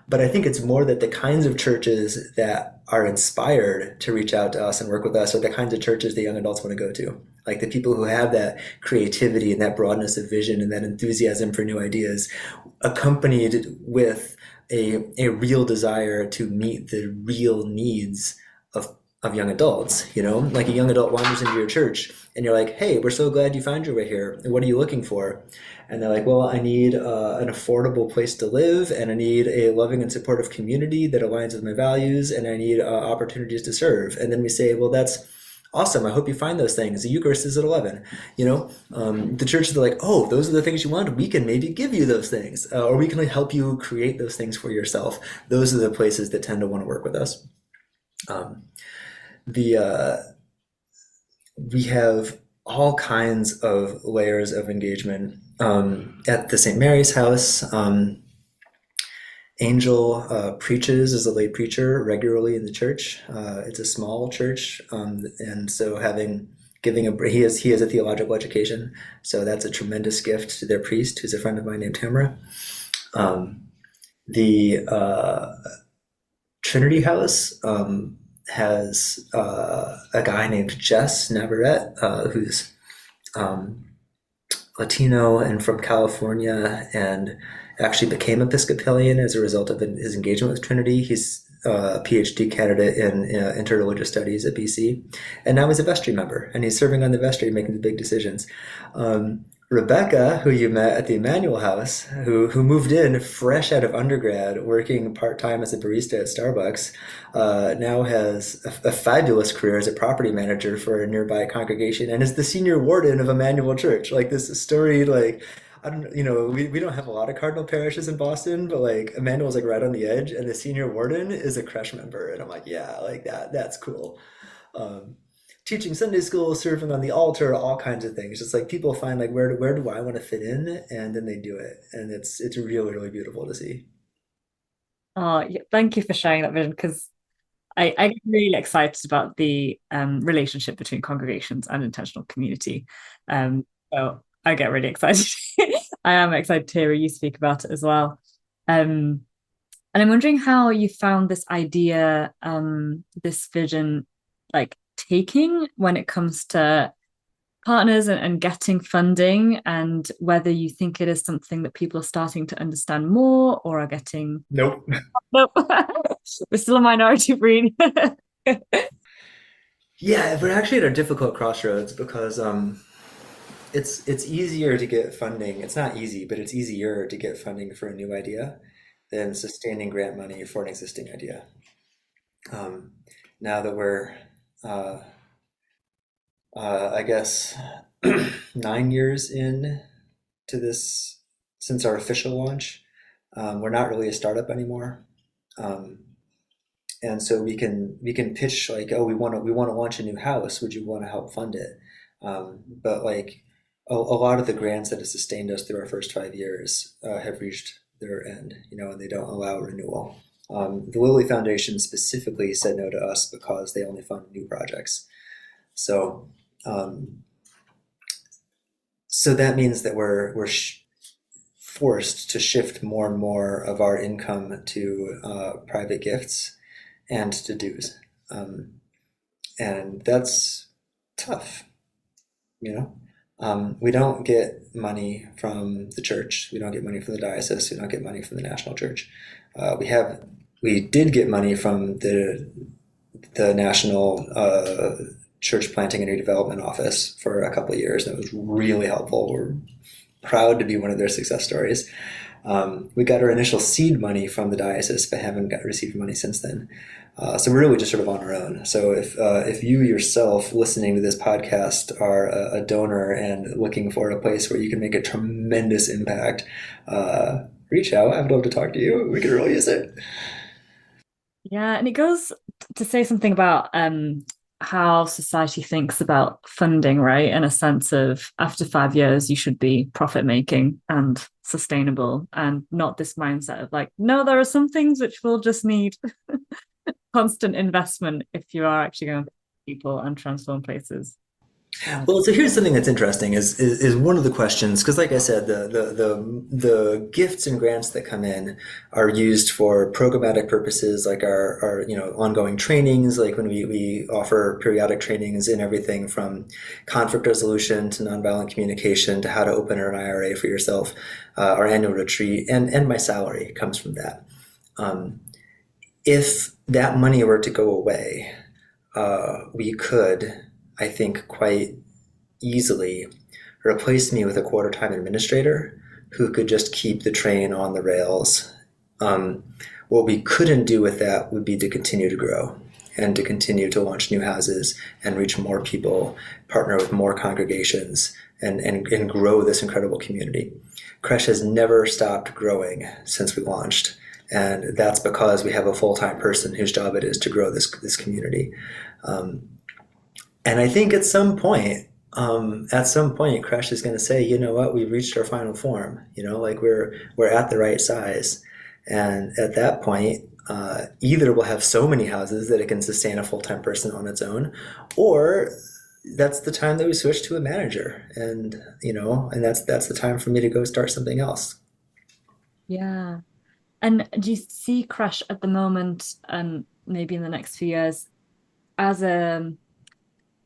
[SPEAKER 2] But I think it's more that the kinds of churches that are inspired to reach out to us and work with us are the kinds of churches the young adults want to go to. Like the people who have that creativity and that broadness of vision and that enthusiasm for new ideas, accompanied with a real desire to meet the real needs of young adults. Like a young adult wanders into your church and you're like, hey, we're so glad you found your way here. And what are you looking for? And they're like, well, I need an affordable place to live, and I need a loving and supportive community that aligns with my values, and I need opportunities to serve. And then we say, well, that's awesome. I hope you find those things. The Eucharist is at 11. The churches are like, oh, those are the things you want. We can maybe give you those things, or we can help you create those things for yourself. Those are the places that tend to want to work with us. We have all kinds of layers of engagement at the St. Mary's house. Angel preaches as a lay preacher regularly in the church. It's a small church, and so he has a theological education, so that's a tremendous gift to their priest, who's a friend of mine named Tamara. The Trinity House has a guy named Jess Navarrete, who's Latino and from California, and actually became Episcopalian as a result of his engagement with Trinity. He's a PhD candidate in interreligious studies at BC, and now he's a vestry member, and he's serving on the vestry, making the big decisions. Rebecca, who you met at the Emmanuel House, who moved in fresh out of undergrad, working part-time as a barista at Starbucks, now has a fabulous career as a property manager for a nearby congregation and is the senior warden of Emmanuel Church. Like this story, like I don't, we don't have a lot of cardinal parishes in Boston, but like Emmanuel's like right on the edge, and the senior warden is a CRECHE member, and I'm like, yeah, like that's cool. Um, Teaching Sunday school, serving on the altar, all kinds of things. Just like people find like where do I want to fit in, and then they do it, and it's really really beautiful to see.
[SPEAKER 3] Oh, yeah, thank you for sharing that vision because I get really excited about the relationship between congregations and intentional community. So I get really excited. I am excited to hear you speak about it as well. Um, and I'm wondering how you found this idea, this vision, like taking when it comes to partners and getting funding, and whether you think it is something that people are starting to understand more or are getting.
[SPEAKER 2] Nope.
[SPEAKER 3] Nope. We're still a minority breed.
[SPEAKER 2] Yeah, we're actually at a difficult crossroads because it's easier to get funding. It's not easy, but it's easier to get funding for a new idea than sustaining grant money for an existing idea. Um, Now that we're uh, I guess 9 years in to this since our official launch. We're not really a startup anymore, um, and so we can pitch like, oh, we want to launch a new house. Would you want to help fund it? But like a lot of the grants that have sustained us through our first 5 years have reached their end, and they don't allow renewal. The Lilly Foundation specifically said no to us because they only fund new projects. So um, so that means that we're forced to shift more and more of our income to private gifts and to dues, um, and that's tough. You know, we don't get money from the church. We don't get money from the diocese. We don't get money from the national church. We did get money from the national church planting and redevelopment office for a couple of years. That was really helpful. We're proud to be one of their success stories. We got our initial seed money from the diocese, but haven't received money since then. So we're really just sort of on our own. So if you yourself listening to this podcast are a donor and looking for a place where you can make a tremendous impact, reach out. I'd love to talk to you. We could really use it.
[SPEAKER 3] Yeah, and it goes to say something about how society thinks about funding, right? In a sense of after 5 years, you should be profit making and sustainable, and not this mindset of like, no, there are some things which will just need constant investment if you are actually going to people and transform places.
[SPEAKER 2] Well, so here's something that's interesting is one of the questions, because like I said, the gifts and grants that come in are used for programmatic purposes, like our ongoing trainings, like when we offer periodic trainings in everything from conflict resolution to nonviolent communication to how to open an IRA for yourself. Our annual retreat and my salary comes from that. If that money were to go away, we could, I think, quite easily replace me with a quarter-time administrator who could just keep the train on the rails. What we couldn't do with that would be to continue to grow and to continue to launch new houses and reach more people, partner with more congregations, and grow this incredible community. CRECHE has never stopped growing since we launched. And that's because we have a full-time person whose job it is to grow this community. And I think at some point, CRECHE is going to say, you know what, we've reached our final form. Like we're at the right size, and at that point, either we'll have so many houses that it can sustain a full-time person on its own, or that's the time that we switch to a manager, and that's the time for me to go start something else.
[SPEAKER 3] Yeah. And do you see CRECHE at the moment, and maybe in the next few years, as a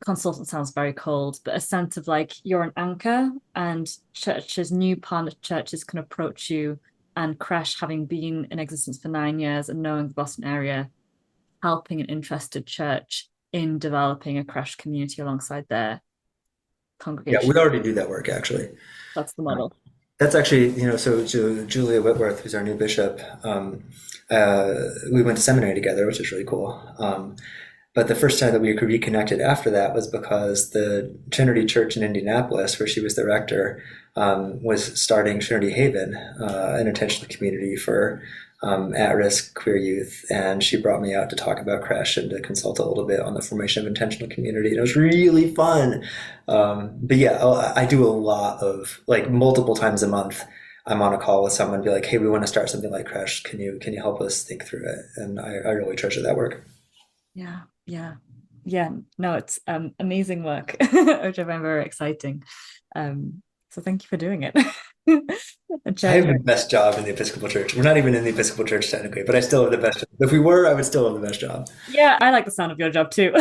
[SPEAKER 3] consultant sounds very cold, but a sense of like you're an anchor and churches, new partner churches can approach you, and CRECHE, having been in existence for 9 years and knowing the Boston area, helping an interested church in developing a CRECHE community alongside their
[SPEAKER 2] Yeah,
[SPEAKER 3] congregation.
[SPEAKER 2] we already do that work, actually.
[SPEAKER 3] That's the model.
[SPEAKER 2] That's actually, so Julia Whitworth, who's our new bishop, we went to seminary together, which is really cool. But the first time that we reconnected after that was because the Trinity Church in Indianapolis, where she was the rector, was starting Trinity Haven, an intentional community for at-risk queer youth. And she brought me out to talk about CRECHE and to consult a little bit on the formation of intentional community. And it was really fun. But yeah, I do a lot of, like, multiple times a month, I'm on a call with someone and be like, hey, we want to start something like CRECHE. Can you help us think through it? And I really treasure that work.
[SPEAKER 3] Yeah. No, it's amazing work, which I find very exciting. So thank you for doing it.
[SPEAKER 2] I have the best job in the Episcopal Church. We're not even in the Episcopal Church technically, but I still have the best job. If we were, I would still have the best job.
[SPEAKER 3] Yeah, I like the sound of your job too.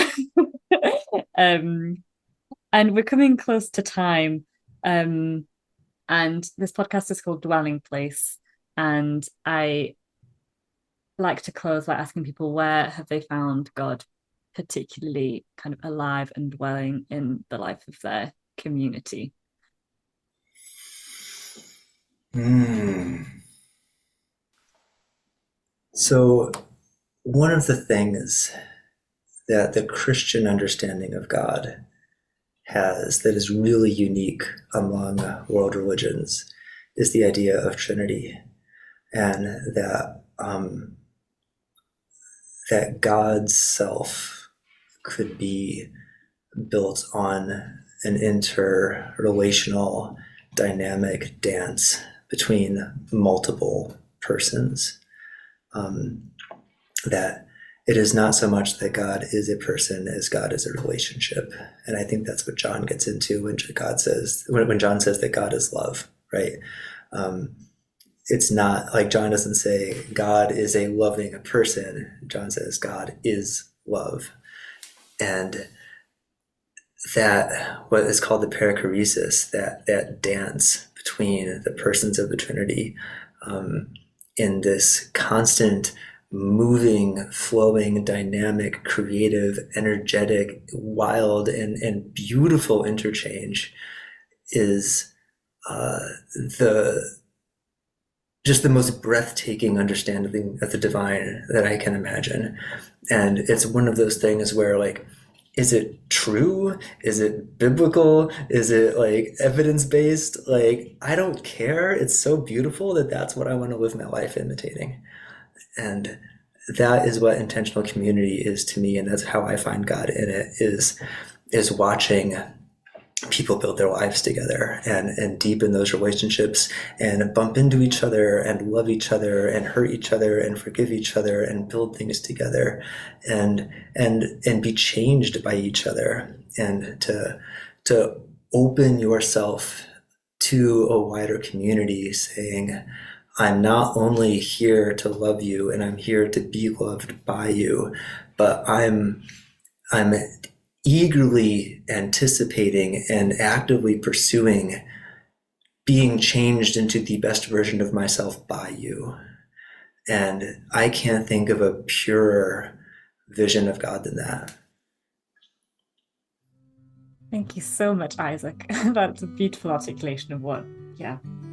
[SPEAKER 3] And we're coming close to time. And this podcast is called Dwelling Place. And I like to close by asking people, where have they found God particularly kind of alive and dwelling in the life of their community?
[SPEAKER 2] So one of the things that the Christian understanding of God has that is really unique among world religions is the idea of Trinity, and that God's self could be built on an interrelational dynamic dance between multiple persons. That it is not so much that God is a person as God is a relationship. And I think that's what John gets into when John says that God is love, right? It's not like John doesn't say God is a loving person. John says God is love. And that what is called the perichoresis, that dance between the persons of the Trinity, in this constant moving, flowing, dynamic, creative, energetic, wild, and beautiful interchange is just the most breathtaking understanding of the divine that I can imagine. And it's one of those things where, like, is it true? Is it biblical? Is it like evidence-based? Like, I don't care. It's so beautiful that that's what I want to live my life imitating. And that is what intentional community is to me. And that's how I find God in it, is watching people build their lives together and deepen those relationships and bump into each other and love each other and hurt each other and forgive each other and build things together and be changed by each other, and to open yourself to a wider community, saying, I'm not only here to love you and I'm here to be loved by you, but I'm eagerly anticipating and actively pursuing being changed into the best version of myself by you. And I can't think of a purer vision of God than that.
[SPEAKER 3] Thank you so much, Isaac. That's a beautiful articulation of what,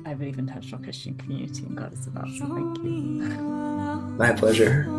[SPEAKER 3] I believe intentional Christian community and God is about. So thank you.
[SPEAKER 2] My pleasure.